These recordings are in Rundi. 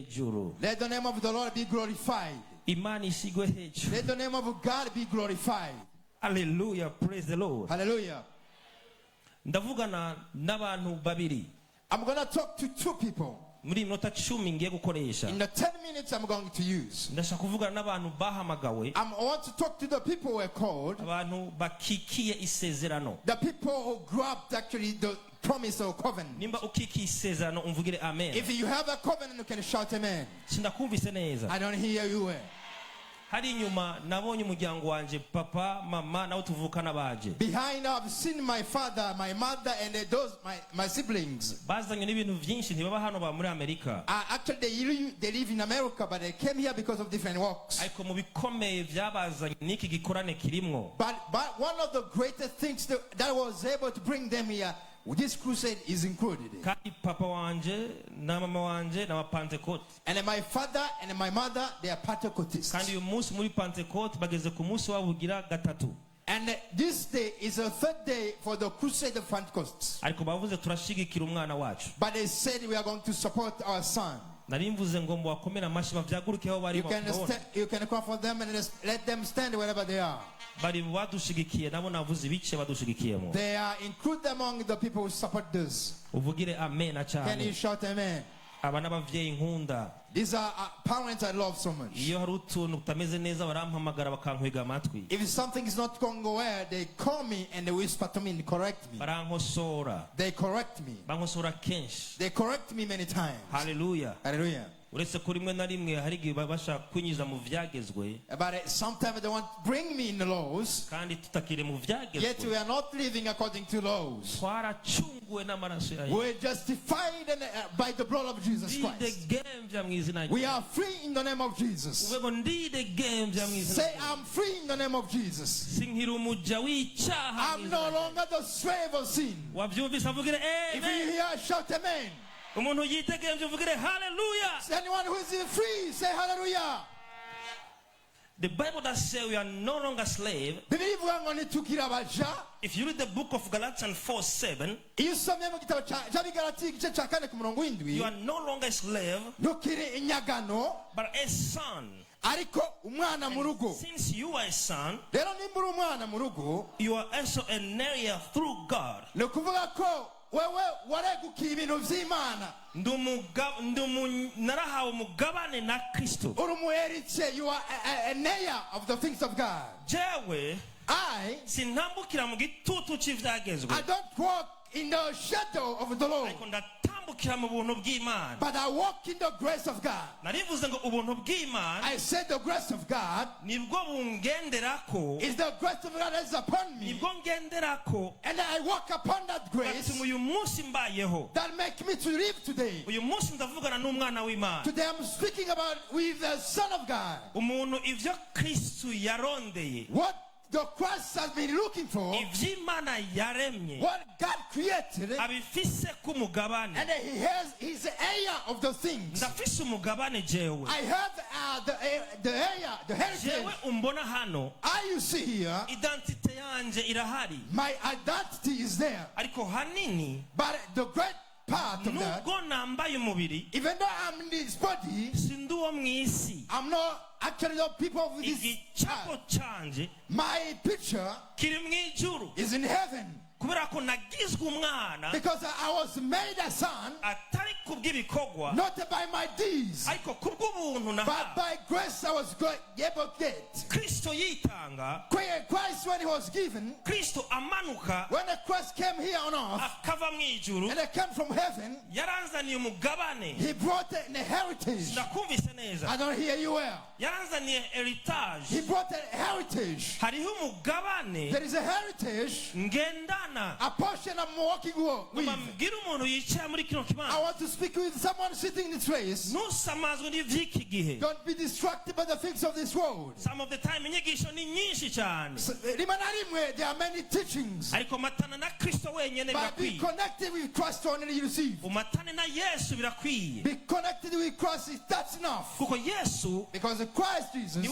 hejuru. Let the name of the Lord be glorified. Imana isigwe hejuru. Let the name of God be glorified. Hallelujah, praise the Lord. Hallelujah. Ndavugana n'abantu babiri. I'm going to talk to two people. Muri minota 10 ngiye gukoresha. In the 10 minutes I'm going to use. Ndashaka kuvugana n'abantu bahamagawe. I want to talk to the people who are called. Abantu bakikiye isezerano. The people who grabbed actually the promise or covenant. Nimba ukikiye isezerano umvugire amen. If you have a covenant, you can shout amen. Sindakumvise neza. I don't hear you well. Hari nyuma nabonye umuryango wanje papa mama nawo tuvukana baje. Behind I've seen my father, my mother and those my siblings. Bazanye n'ibintu byinshi ntibaba hano ba muri Amerika. Actually they live in America but they came here because of different works. Ariko mu bikomeye byabazanye niki gikorane kirimwo. But one of the greatest things that was able to bring them here, this crusade is included. Kandi papa wanje na mama wanje na Pentecost. And my father and my mother, they are Pentecostals. Kandi uyu munsi muri Pentecost bageze ku munsi wabugira gatatu. And this day is the third day for the crusade of Pentecost. Ariko bavuze turashigikira umwana wacu. But they said we are going to support our son. Narimvuze ngo mwakomera amashi bavyagurukeho bari You can call for them and let them stand wherever they are. Bari badushigikiye nabo navuze ibice badushigikiyemo. They are included among the people who support this. Uvugire amen cyane. Can you shout amen? Aba n'abavyeyi nkunda. These are parents I love so much. Iyo hari utuntu utameze neza barampamagara bakankwega amatwi. If something is not going well, they call me and they whisper to me and correct me. Barankosora. They correct me. Bankosora kenshi. They correct me many times. Hallelujah. Hallelujah. Uretse kuri rimwe na rimwe hari igihe babasha kunyiza mu vyagezwe. But sometimes they want to bring me in the laws. Kandi tutakire mu vyagezwe. Yet we are not living according to laws. Twaracunguwe n'amaraso ya Yesu. We're justified by the blood of Jesus Christ. We are free in the name of Jesus. Say, I'm free in the name of Jesus. I'm no longer the slave of sin. If you hear, shout amen. Hallelujah. Anyone who is free, say hallelujah. The Bible does say we are no longer slave. If you read the book of Galatians 4:7, you are no longer a slave, but a son. Since you are a son, you are also an heir through God. Narahawe umugabane na Kristo. You are an heir of the things of God. I don't walk in the shadow of the Lord, but I walk in the grace of God. I said the grace of God is the grace of God that is upon me, and I walk upon that grace that makes me to live today. Today I'm speaking about with the Son of God. What the Christ has been looking for, what God created, and he's the heir of the things. I have the heritage. You see here, my identity is there. But the great part of that, even though I'm in this body, I'm not actually the people of this earth. My picture is in heaven. Because I was made a son, not by my deeds, but by grace I was able to get. Christ, when he was given, when the Christ came here on earth, and he came from heaven, he brought an heritage. I don't hear you well. He brought a heritage. There is a heritage, a portion I'm walking with. I want to speak with someone sitting in this place. Don't be distracted by the things of this world. Some of the time There are many teachings, but be connected with Christ only you receive. Be connected with Christ, that's enough. Because Christ Jesus,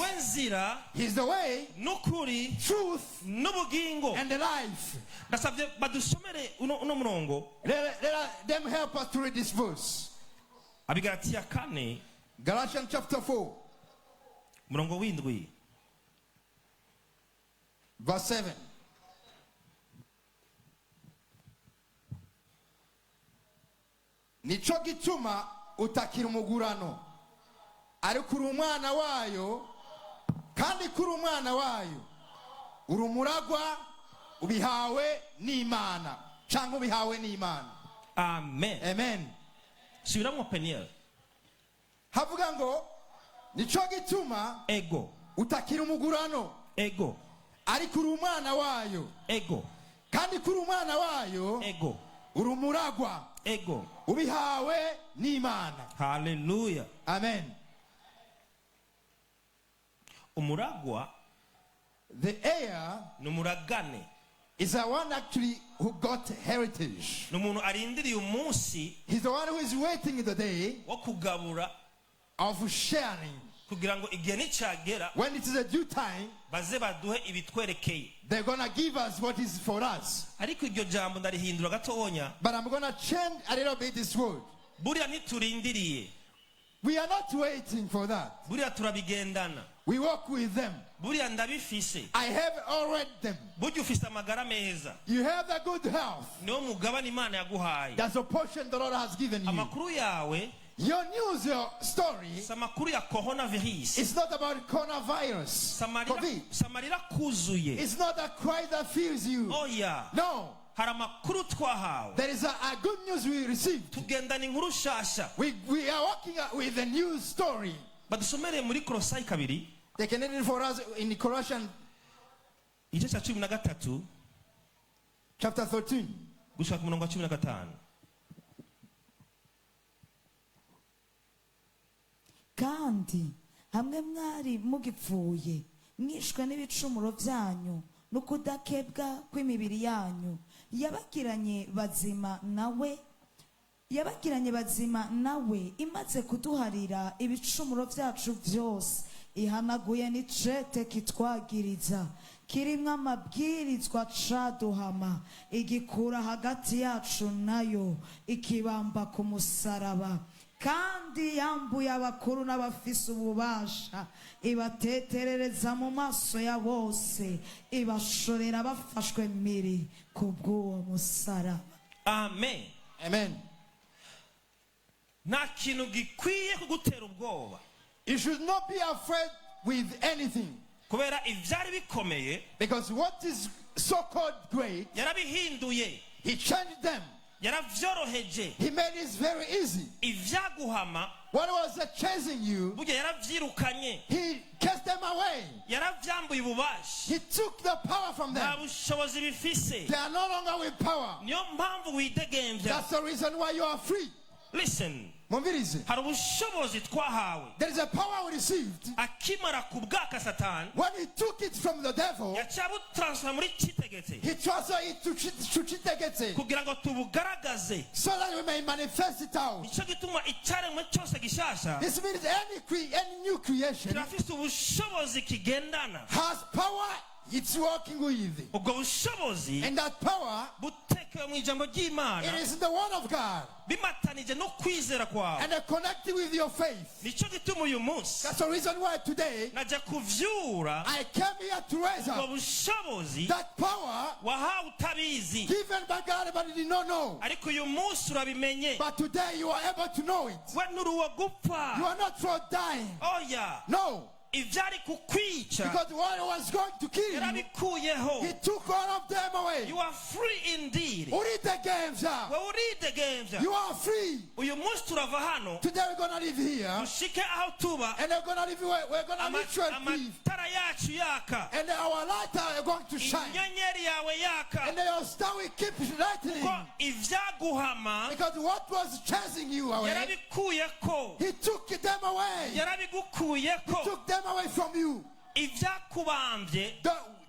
He's the way, truth, and the life. Let them help us to read this verse. Galatians chapter 4. Murongo w'indwi. Verse 7. Nico gituma utakira umugurano. Ariko uri umwana wayo, kandi kuri umwana wayo uri umuragwa ubihawe n'Imana, cyangwa ubihawe n'Imana. Amen. Amen. Subiramo Peniel. Havuga ngo nico gituma ego utakira umugurano, ego ariko uri umwana wayo, ego kandi kuri umwana wayo ego uri umuragwa ego ubihawe n'Imana. Hallelujah. Amen. Umuragwa, the heir, numuragane, is the one actually who got heritage. Numuntu arindiriye umunsi. He's the one who is waiting the day wo kugabura, of sharing. Kugira ngo igihe nicyagera, when it is a due time, baze baduhe ibitwerekeye. They're gonna give us what is for us. Ariko iryo jambo ndarihindura gatonya. But I'm gonna change a little bit this word. Buriya ntiturindiriye. We are not waiting for that. Buriya turabigendana. We walk with them. Buriya ndabifise. I have already them. Burya ufise amagara meza. You have the good health. Niwo mugabane Imana yaguhaye. That's a portion the Lord has given you. Amakuru yawe, your news, your story, samakuru ya coronavirus. It's not about coronavirus. Samarira kuzuye. It's not a cry that fills you. Oh yeah. No. There is a good news we received. We are working with a new story. But they can read it for us in Colossians chapter 13. Kandi hamwe mwari mugipfuye mwishwe n'ibicumuro byanyu no kudakebwa kw'imibiri yanyu yabakiranye bazima nawe imaze kuduharira ibicumuro byacu byose ihanaguye n'icete kitwagiriza kirimwe amabwirizwa caduhama igikura hagati yacu nayo ikibamba ku musaraba kandi yambuye abakuru n'abafise ububasha ibateterereza mu maso ya bose ibashorera bafashwe miri kubw'uwo musaraba. Amen. Amen. Nta kintu gikwiye kugutera ubwoba. You should not be afraid with anything. Kubera ivyari bikomeye, because what is so called great, yarabihinduye. He changed them. He made it very easy. What was chasing you, He cast them away. He took the power from them. They are no longer with power. That's the reason why you are free. Listen. There is a power we received. When he took it from the devil, he transferred it to Chitegete, so that we may manifest it out. This means any new creation has power it's working with. And that power, it is the word of God. And connected with your faith. That's the reason why today I came here to raise up that power given by God, but you did not know. But today you are able to know it. You are not for dying. Oh yeah. No. Because what was going to kill you, he took all of them away. You are free indeed. You are free. Today we're going to live here. And we're going to live we're going to literally live. And our light are going to shine. And your star will keep lightening. Because what was chasing you away, he took them away. He took them away from you.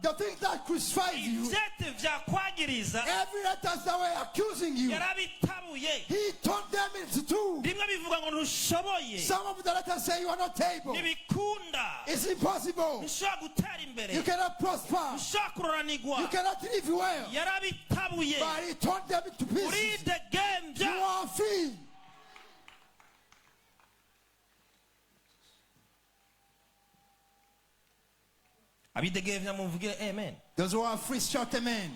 The things that crucified you, every letter that were accusing you, he turned them into two. Some of the letters say you are not able. It's impossible. You cannot prosper. You cannot live well. But he turned them into pieces. You are free. abidegevya muvugire amen. Those who are free shout amen.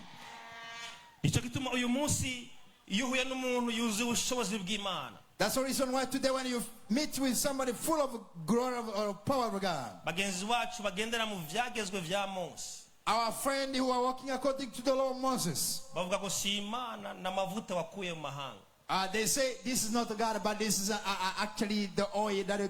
Ico gituma uyu munsi iyo uhuye n'umuntu yuzuye ubushobozi bw'Imana. That's the reason why today when you meet with somebody full of glory or power of God, bagenzi bacu bagendera mu vyagezwe vya Mose, our friend who are walking according to the law of Moses, bavuga ko si Imana na mavuta wakuye mu mahanga. they say this is not God, but this is actually the oil that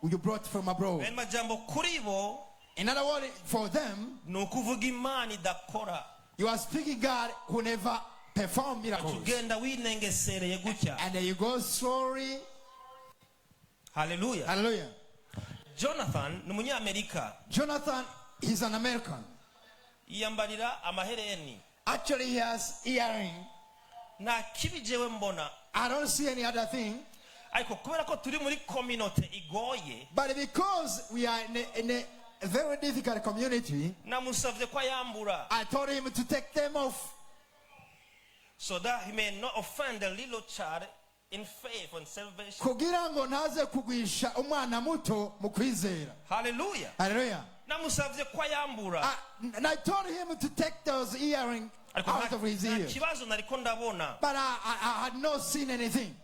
you brought from abroad. En majambo kuri bo, in other words, for them, ni ukuvuga Imana idakora. You are speaking God who never performed miracles. Tugenda winengesereye gutya. And then you go sorry. Hallelujah. Hallelujah. Jonathan ni Umunyamerika. Jonathan is an American. Yiyambarira amahereni. Actually he has earring. Na kibi jewe mbona. I don't see any other thing. Ariko kubera ko turi muri community igoye. But because we are in a very difficult community, namusavye ko yambura. I told him to take them off, so that he may not offend the little child in faith and salvation. kugira ngo ntaze kugwisha umwana muto mu kwizera. Hallelujah. Hallelujah. Namusavye ko yambura. And I told him to take those earrings out of his ears. Kibazo nariko ndabona. But I had not seen anything.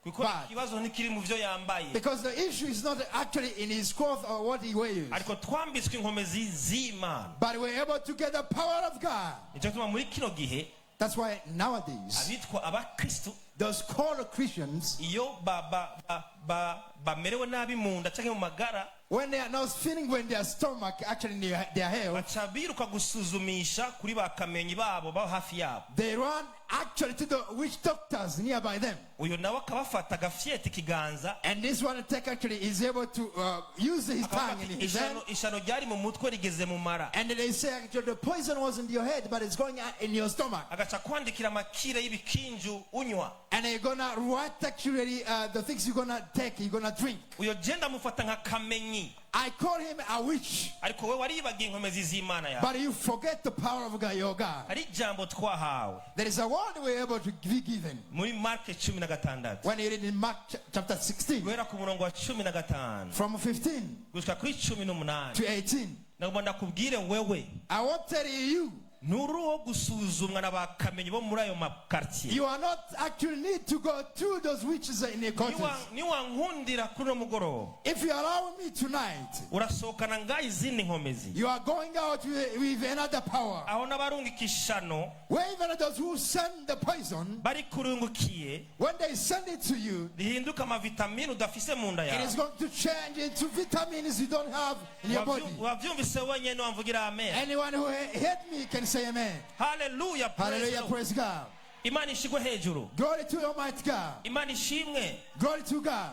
Kibazo nikiri mu vyo yambaye. Because the issue is not actually in his clothes or what he wears. Ariko twambitswe inkomezi z'Imana. But we're able to get the power of God. Nico tuma muri kino gihe. That's why nowadays, abitwa abakristo, those called Christians, iyo bamerewe nabi mu nda canke mu magara, when they are not feeling when their stomach actually in their health, baca biruka gusuzumisha kuri bakamenyi babo ba hafi yabo. They run actually to the witch doctors nearby them. Uyo nawe akabafata agafyeta ikiganza. And this one actually is able to use his tongue in his hand. Ishano ryari mu mutwe rigeze mu mara. And they say actually the poison wasn't in your head, but it's going in your stomach. Agaca kwandikira makire y'ibikinju unywa. And they're gonna write actually the things you're gonna take, you're gonna drink. Uyo jenda mufata nka kamenyi. I call him a witch. Ariko we waribagiye inkomezi z'Imana yawe. But you forget the power of God, your God. Ari jambo twahawe. There is a word we're able to be given. Muri Mark 16. When you read in Mark chapter 16. Guhera ku murongo wa 15. From 15 gushika kuri 18. to 18. Nagomba ndakubwire wewe. I want to tell you. Nuruho gusuzumwa n'abakamenyi bo muri ayo makartier. You are not actually need to go through those witches in a court. Niwankundira kuri mugoro. If you allow me tonight, urasohokana nga izindi nkomezi. You are going out with another power. Aho n'abarungikishano. Where even those who send the poison, bari kurungukiye. When they send it to you, rihinduka amavitamini udafise mu nda yawe. It is going to change into vitamins you don't have in your body. Wavyumvise wenyene wamvugira amen. Anyone who heard me can say amen. Hallelujah. Hallelujah. Praise God. Imani ishigwe hejuru. Glory to Almighty God. Imani ishimwe. Glory to God.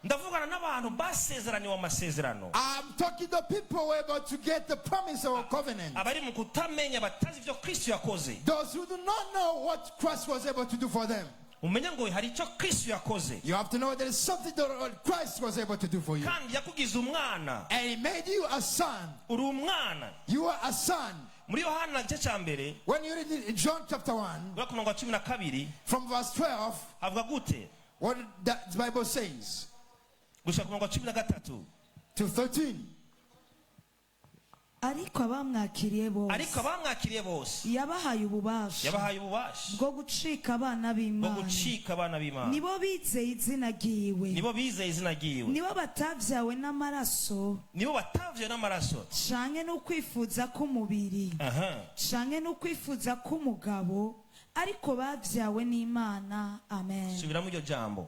Ndavugana n'abantu basezeraniwe amasezerano. I'm talking to people who are able to get the promise of a covenant. Abari mu kutamenya batazi ivyo Kristo yakoze. Those who do not know what Christ was able to do for them. Umenya ngo hari icyo Kristo yakoze. You have to know there is something that Christ was able to do for you. Kandi yakugize umwana. And he made you a son. Uri umwana. You are a son. Muri Yohana igice cya mbere. When you read in John chapter 1. From verse 12. Avuga gute? What the Bible says. Gushaka ku murongo wa 13. To 13. Ariko abamwakiriye bose yabahaye ububasha bwo gucika abana b'Imana nibo bizeye izina ryiwe nibo batavyawe n'amaraso canke n'ukwifuza k'umubiri canke n'ukwifuza k'umugabo ariko bavyawe n'Imana. Amen. Subiramo iryo jambo.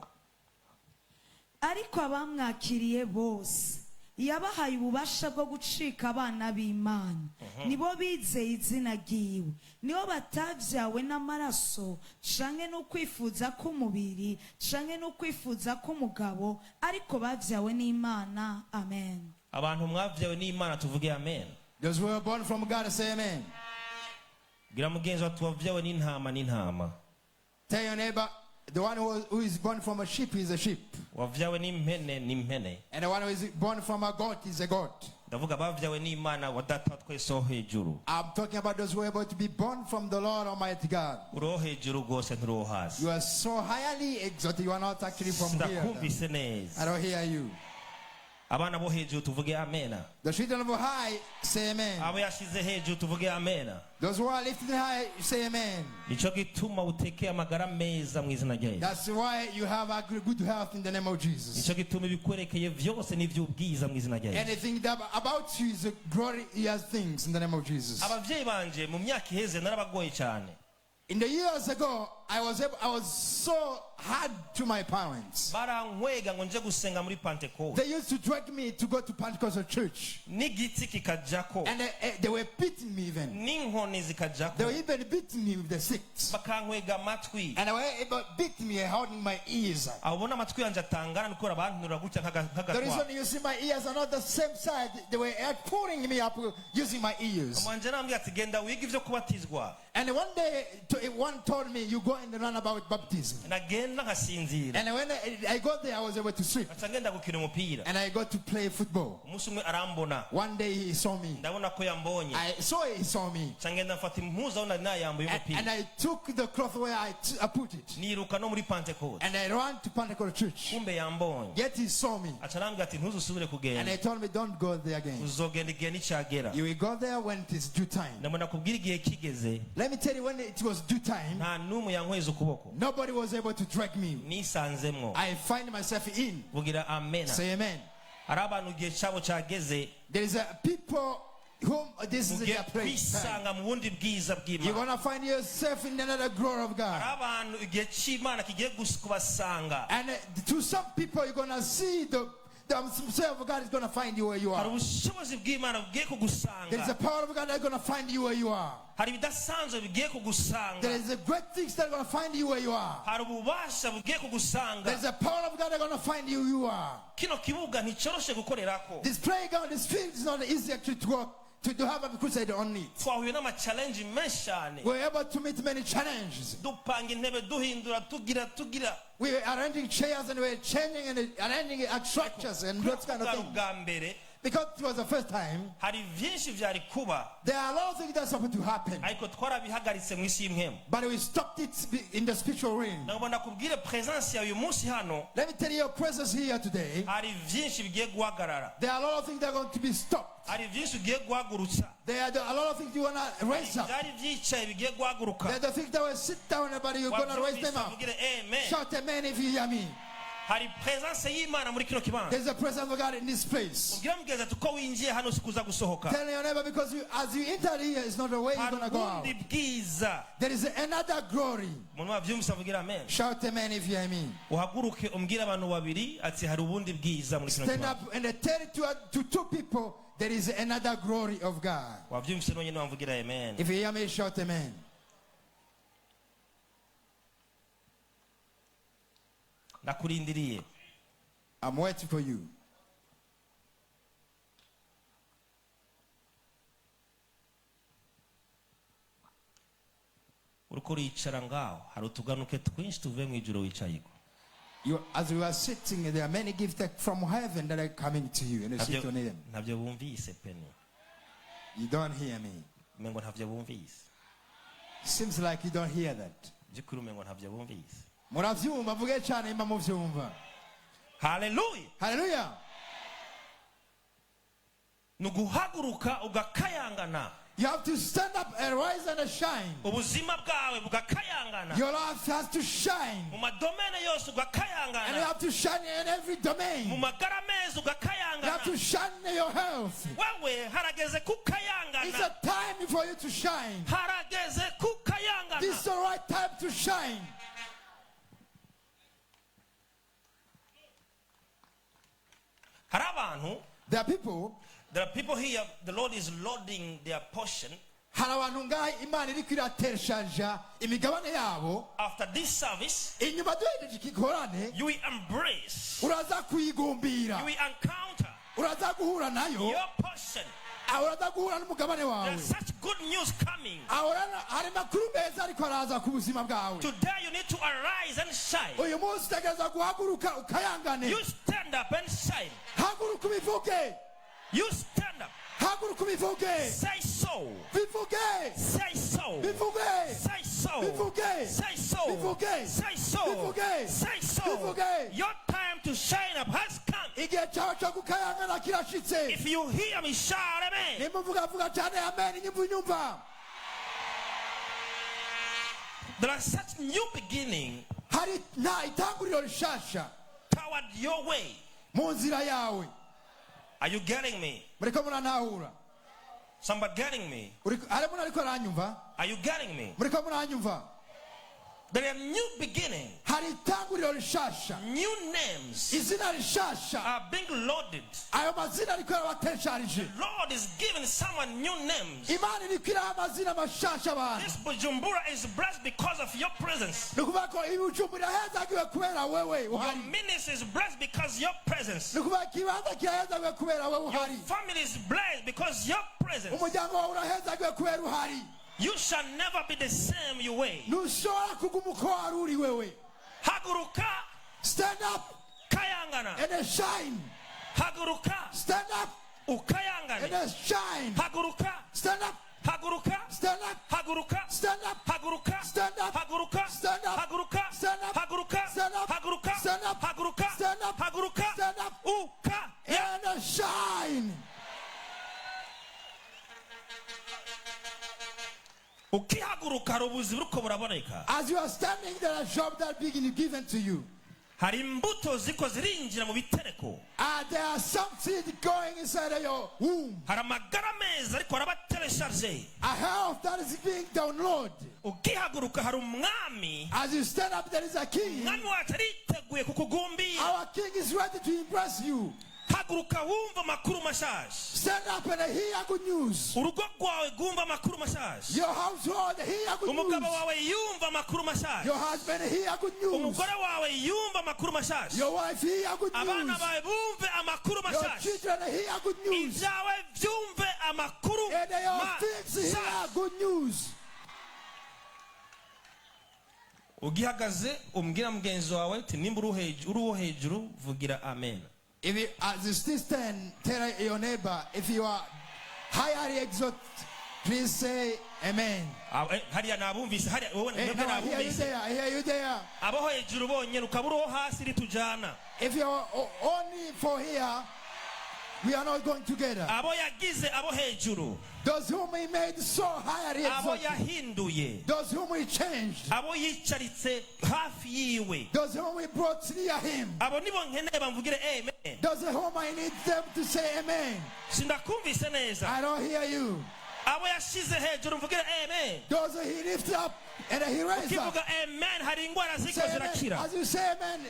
Ariko abamwakiriye bose yabahaye ububasha bwo gucika abana b'Imana nibo bizeye izina ryiwe nibo batavyawe n'amaraso canke n'ukwifuza k'umubiri canke n'ukwifuza k'umugabo ariko bavyawe n'Imana. Amen. Abantu mwavyawe n'Imana tuvuge amen. Those who were born from God say amen. Gira mugenzi wa tuwavyawe n'intama. Tell your neighbor, the one who is born from a sheep is a sheep. And the one who is born from a goat is a goat. I'm talking about those who are able to be born from the Lord Almighty God. You are so highly exalted. You are not actually from here. I don't hear you. abana bo hejuru tuvuge amena. The children of high say amen. Abo yashize hejuru tuvuge amena. Those who are lifted high say amen. Nico gituma utekeye amagara meza mu izina rya Yesu. That's why you have a good health in the name of Jesus. Nico gituma ibikwerekeye vyose n'ivy'ubwiza mu izina rya Yesu. Anything that about you is a glorious things in the name of Jesus. Abavyeyi banje mu myaka iheze narabagoye cyane. In the years ago, I was so hard to my parents. Barankwega ngo nje gusenga muri Pentecost. They used to drag me to go to Pentecostal church. N'igiti kikajako. And they were beating me even. N'inkoni zikajako. They were even beating me with the sticks. Bakankwega amatwi. And they were beating me, holding my ears. Abona amatwi yanje atangana nikora bantura gutya nk'agatwa. The reason you see my ears are not the same side. They were pulling me up using my ears. Amanje nambye ati genda wiga ivyo kubatizwa. And one day, one told me, you go and run about baptism. Nagenda ngasinzira. And when I got there, I was able to sleep. Ngenda gukina umupira. And I got to play football. Umunsi umwe arambona. One day he saw me. Ndabona ko yambonye. I saw he saw me. Ngenda mfata impuzu ona nayambuye umupira. And I took the cloth where I put it. Niruka no muri Pentecost. And I ran to Pentecost church. Kumbe yambonye. Yet he saw me. Acarambwira ati ntuzusubire kugenda. And he told me, don't go there again. Uzogenda igihe nicagera. You will go there when it is due time. Ndabona kubwira igihe kigeze. Let me tell you, when it was due time, nta numwe yankweza ukuboko. Nobody was able to drag me. Nisanzemwo. I find myself in. Vugira amen. Say amen. Hari abantu igihe cyabo cyageze. There is a people whom this is their place. Kwisanga mu bundi bwiza bw'Imana. You're going to find yourself in another glory of God. Hari abantu igihe cy'Imana kigiye kubasanga. And to some people you're going to see the self of God is going to find you where you are. Hari ubushobozi bw'Imana bugiye kugusanga. There is a power of God that's going to find you where you are. Hari ibidasanzwe bigiye kugusanga. There is a great things that are going to find you where you are. Hari ububasha bugiye kugusanga. There is a power of God that's going to find you where you are. Kino kibuga nticoroshe gukorerako. This playground, this field is not easy actually to work. To have a crusade on it. Twahuye n'ama-challenge menshi cyane. We're able to meet many challenges. Dupanga intebe duhindura tugira. We are arranging chairs and we're changing and arranging structures and those kind of things. Because it was the first time. Hari vyinshi vyari kuba. There are a lot of things that's supposed to happen. Ariko twarabihagaritse mu isi y'imhemu. But we stopped it in the spiritual realm. Nagomba kubwire presence ya uyu munsi hano. Let me tell you your presence here today. Hari vyinshi bigiye guhagarara. There are a lot of things that are going to be stopped. Hari vyinshi bigiye guhagurutsa. There are a lot of things you want to raise up. Hari vyicaye bigiye guhaguruka. There are the things that will sit down but you're going to raise them up. Shout amen if you hear me. Hari presence y'Imana muri kino kibanza. There's a presence of God in this place. Ubwira mugeza tuko winjiye hano sikuza gusohoka. Tell your neighbor, because as you enter here, it's not the way you're going to go out. There is another glory. Umuntu wavyumvise avugira amen. Shout amen if you hear me. Uhaguruke umbwira abantu babiri ati hari ubundi bwiza muri kino kibanza. Stand up and tell it to two people, there is another glory of God. Wavyumvise nonyene wamvugira amen. If you hear me, shout amen. Nakurindiriye. I'm waiting for you. Uriko uricara ngaho hari utuganuke twinshi tuvuye mu ijuru wicayiko. As you are sitting, there are many gifts from heaven that are coming to you, and you sit on them. Ntabyo bumvise peni. You don't hear me. Mengo ntabyo bumvise. Seems like you don't hear that. Byukuri mengo ntabyo bumvise. Muravyumva vuge cyane imba muvyumva. Hallelujah. Hallelujah. Nuguhaguruka ugakayangana. You have to stand up and rise and shine. Ubuzima bwawe bugakayangana. Your life has to shine. Mu madomene yose ugakayangana. And you have to shine in every domain. Mu magara meza ugakayangana. You have to shine in your health. Wewe harageze kukayangana. It's a time for you to shine. Harageze kukayangana. This is the right time to shine. There are people here, the Lord is loading their portion. After this service, you will embrace, you will encounter your portion. There's such good news coming. Today you need to arise and shine. You stand up and shine. You stand up. Say so. Say so. Say so. Say so. Say so. Say so. Your time to shine up has come. If you hear me shout amen. There are such new beginning toward your way. Are you getting me? Somebody getting me? Are you getting me? There are new beginning. New names are being loaded. The Lord is giving someone new names. This Bujumbura is blessed because of your presence. Your ministry is blessed because your presence. Your family is blessed because your presence. You shall never be the same your way. Haguruka. Stand up. Kayangana. And shine. Haguruka. Stand up. Ukayangana. And shine. Haguruka. Stand up. Haguruka. Stand up. Haguruka. Stand up. Haguruka. Stand up. Haguruka. Stand up. Haguruka. Stand up. Haguruka. Stand up. Haguruka. Stand up. Haguruka. Stand up. Haguruka. Stand up. Uka. And shine. As you are standing, there are jobs that begin given to you. There are some seeds going inside of your womb. A health that is being downloaded. As you stand up, there is a king. Our king is ready to impress you. Stand up and hear good news. Your household hear good news. Your husband hear good news. Your wife hear good news. Your children hear good news. And your things hear good news. Ugihagaze umbwira mugenzi wawe ati nimba uruho hejuru vugira amen. If you, as you still stand, tell your neighbor, if you are higher exalt, please say amen. I hear you there. If you are only for here, we are not going together. Those whom he made so highly exalted. Those whom he changed. Those whom he brought near him. Those whom I need them to say amen. I don't hear you. Those who he lifted up and he raised up. As you say amen, as you say amen,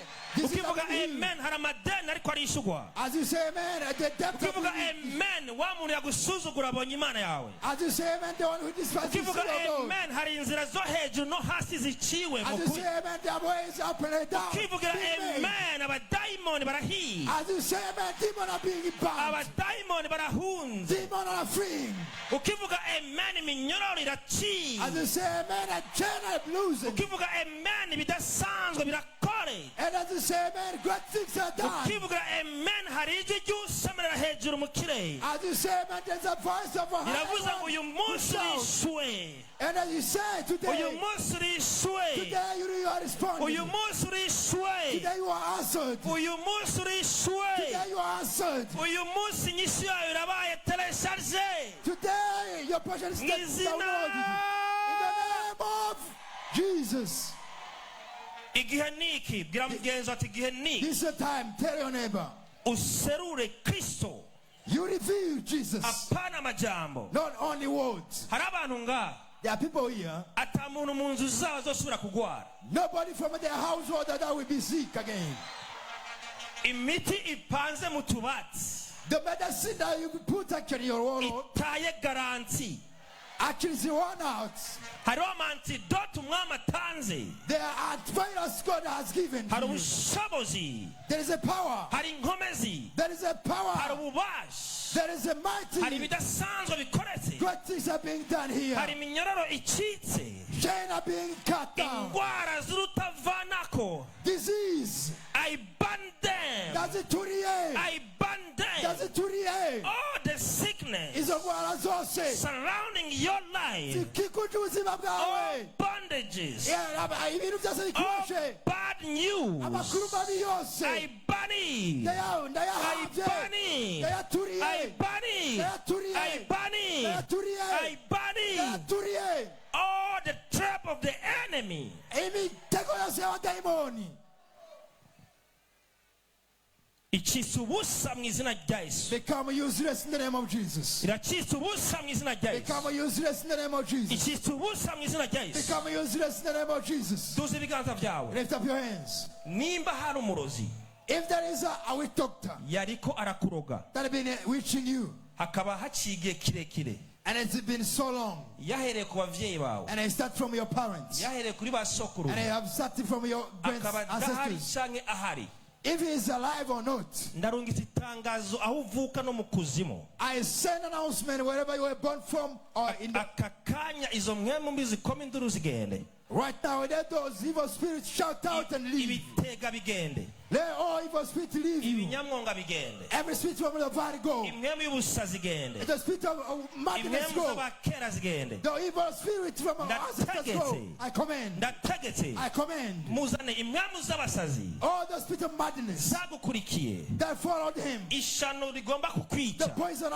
as you say amen, at the depth of amen, as you say amen, the one who despises you. As you say amen, the ways up and down. As you say amen, demons are being bound. Demons are freeing. As you say amen, a chain are losing. And as you say amen, great things are done. As you say amen, there's a voice of a higher one. And as you say today you are responding. Today you are answered. Today you are answered. Today your portion is downloaded. In the name of Jesus. This is the time. Tell your neighbor. You reveal Jesus. Not only words. There are people here. Nobody from their household that will be sick again. The medicine that you put actually in your world actually is one out. There are antivirus God has given to you. There is a power. There is a power. There is a mighty. Great things are being done here. Chains are being cut down. Disease. I ban them. Does it to the I ban them. Does it to the all the sickness sickness surrounding your life, all bondages, all bad news, I ban it. I ban it. I ban it. I ban it. I ban it. All the trap of the enemy. Become useless in the name of Jesus. Become useless in the name of Jesus. Become useless in the name of Jesus. Lift up your hands. If there is a witch doctor that has been witching you, and it's been so long, and it started from your parents, and it have started from your ancestors, if he is alive or not, I send an announcement wherever you were born from or in the right now, let those evil spirits shout out and leave. Let all evil spirits leave you. Every spirit from the body go. The spirit of madness go. The evil spirit from our ancestors go. I command. I command. All the spirit of madness that followed him. The poison of